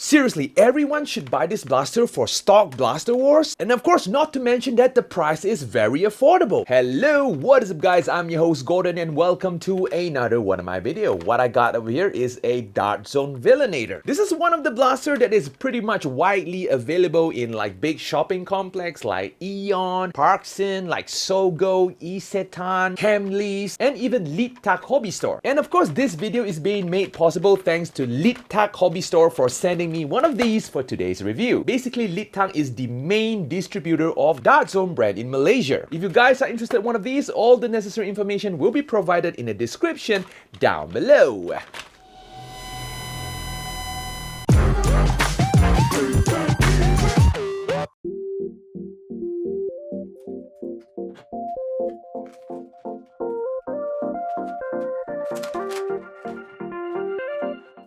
Seriously, everyone should buy this blaster for stock Blaster Wars. And of course, not to mention that the price is very affordable. Hello, what is up guys? I'm your host Gordon and welcome to another one of my videos. What I got over here is a Dart Zone Villainator. This is one of the blaster that is pretty much widely available in like big shopping complex like Eon, Parkson, like Sogo, Isetan, Hamleys, and even Litak Hobby Store. And of course, this video is being made possible thanks to Litak Hobby Store for sending me one of these for today's review. Basically, Litak is the main distributor of Dart Zone brand in Malaysia. If you guys are interested in one of these, all the necessary information will be provided in the description down below.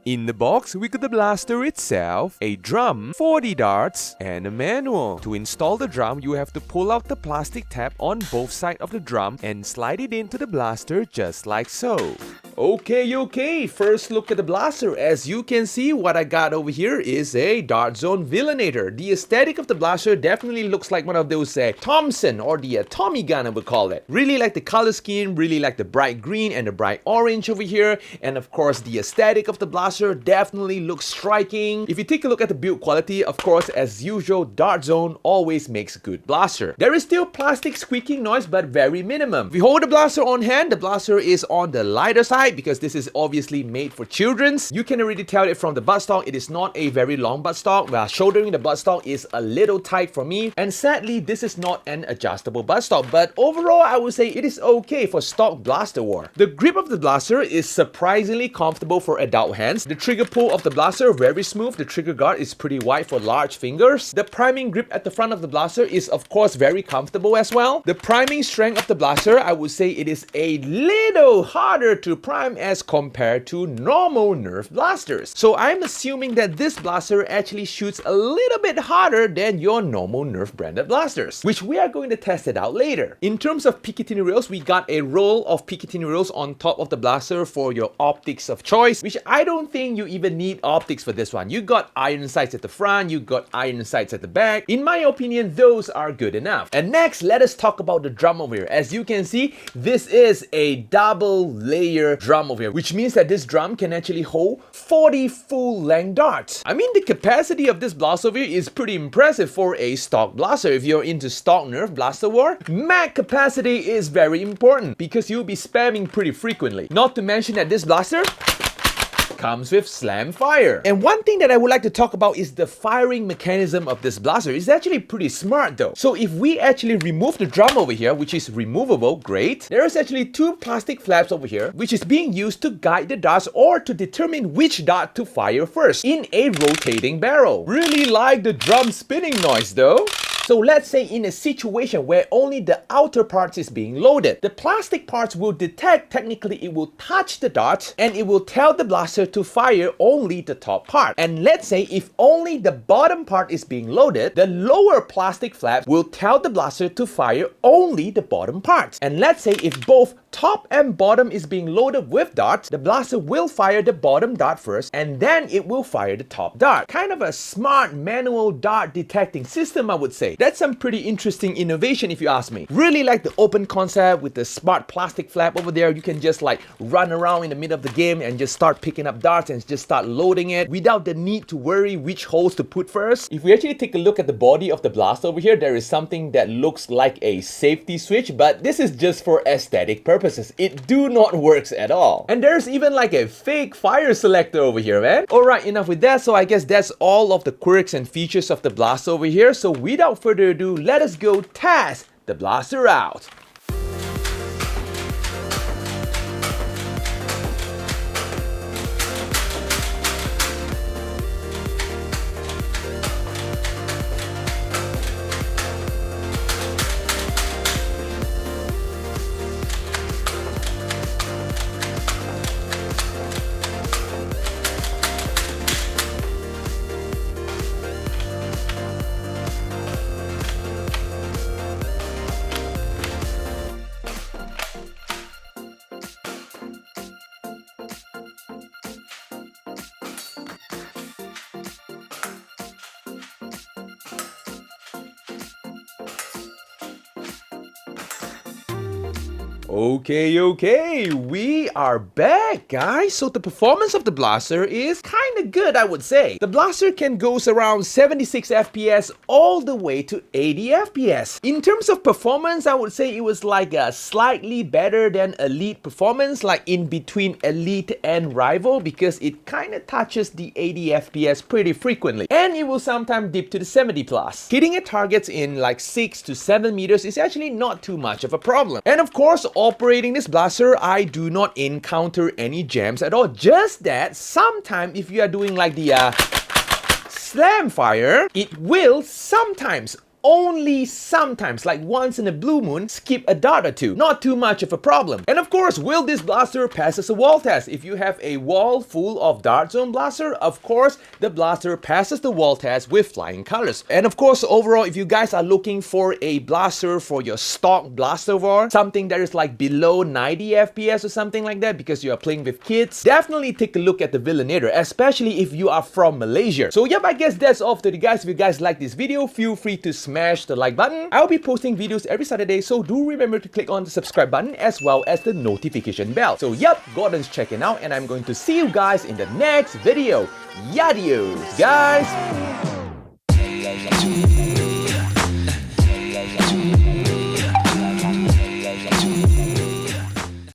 In the box, we got the blaster itself, a drum, 40 darts, and a manual. To install the drum, you have to pull out the plastic tab on both sides of the drum and slide it into the blaster just like so. Okay, first look at the blaster. As you can see, what I got over here is a Dart Zone Villainator. The aesthetic of the blaster definitely looks like one of those Thompson or the Tommy gun I would call it. Really like the color scheme, really like the bright green and the bright orange over here. And of course, the aesthetic of the blaster definitely looks striking. If you take a look at the build quality, of course, as usual, Dart Zone always makes good blaster. There is still plastic squeaking noise, but very minimum. If you hold the blaster on hand, the blaster is on the lighter side because this is obviously made for children's. You can already tell it from the buttstock. It is not a very long buttstock. While shouldering the buttstock is a little tight for me. And sadly, this is not an adjustable buttstock. But overall, I would say it is okay for stock Blaster War. The grip of the blaster is surprisingly comfortable for adult hands. The trigger pull of the blaster very smooth. The trigger guard is pretty wide for large fingers. The priming grip at the front of the blaster is of course very comfortable as well. The priming strength of the blaster, I would say it is a little harder to prime as compared to normal Nerf blasters. So I'm assuming that this blaster actually shoots a little bit harder than your normal Nerf branded blasters, which we are going to test it out later. In terms of Picatinny rails, we got a roll of Picatinny rails on top of the blaster for your optics of choice, which I don't think you even need optics for this one. You got iron sights at the front, you got iron sights at the back. In my opinion, those are good enough. And next, let us talk about the drum over here. As you can see, this is a double layer drum over here, which means that this drum can actually hold 40 full-length darts. I mean, the capacity of this blaster over here is pretty impressive for a stock blaster. If you're into stock Nerf Blaster War, mag capacity is very important because you'll be spamming pretty frequently. Not to mention that this blaster comes with slam fire. And one thing that I would like to talk about is the firing mechanism of this blaster. It's actually pretty smart though. So if we actually remove the drum over here, which is removable, great. There is actually two plastic flaps over here, which is being used to guide the darts or to determine which dart to fire first in a rotating barrel. Really like the drum spinning noise though. So let's say in a situation where only the outer parts is being loaded, the plastic parts will detect, technically it will touch the darts and it will tell the blaster to fire only the top part. And let's say if only the bottom part is being loaded, the lower plastic flap will tell the blaster to fire only the bottom parts. And let's say if both top and bottom is being loaded with darts, the blaster will fire the bottom dart first and then it will fire the top dart. Kind of a smart manual dart detecting system, I would say. That's some pretty interesting innovation if you ask me. Really like the open concept with the smart plastic flap over there. You can just like run around in the middle of the game and just start picking up darts and just start loading it without the need to worry which holes to put first. If we actually take a look at the body of the blaster over here, there is something that looks like a safety switch, but this is just for aesthetic purposes. It do not works at all. And there's even like a fake fire selector over here, man. Alright, enough with that. So I guess that's all of the quirks and features of the blaster over here. So without further ado, let us go test the blaster out. Okay, we are back, guys. So the performance of the blaster is kinda good, I would say. The blaster can go around 76 FPS all the way to 80 FPS. In terms of performance, I would say it was like a slightly better than Elite performance, like in between Elite and Rival, because it kinda touches the 80 FPS pretty frequently. And it will sometimes dip to the 70 plus. Hitting at targets in like 6 to 7 meters is actually not too much of a problem. And of course, operating this blaster, I do not encounter any jams at all. Just that sometimes if you are doing like the slam fire, it will sometimes, only sometimes, like once in a blue moon, skip a dart or two. Not too much of a problem. And of course, will this blaster passes a wall test? If you have a wall full of dart zone blaster, of course, the blaster passes the wall test with flying colors. And of course, overall, if you guys are looking for a blaster for your stock blaster war, something that is like below 90 FPS or something like that, because you are playing with kids, definitely take a look at the Villainator, especially if you are from Malaysia. So yep, I guess that's all for the guys. If you guys like this video, feel free to smash the like button. I'll be posting videos every Saturday, so do remember to click on the subscribe button as well as the notification bell. So yep, Gordon's checking out, and I'm going to see you guys in the next video. Yadios, guys!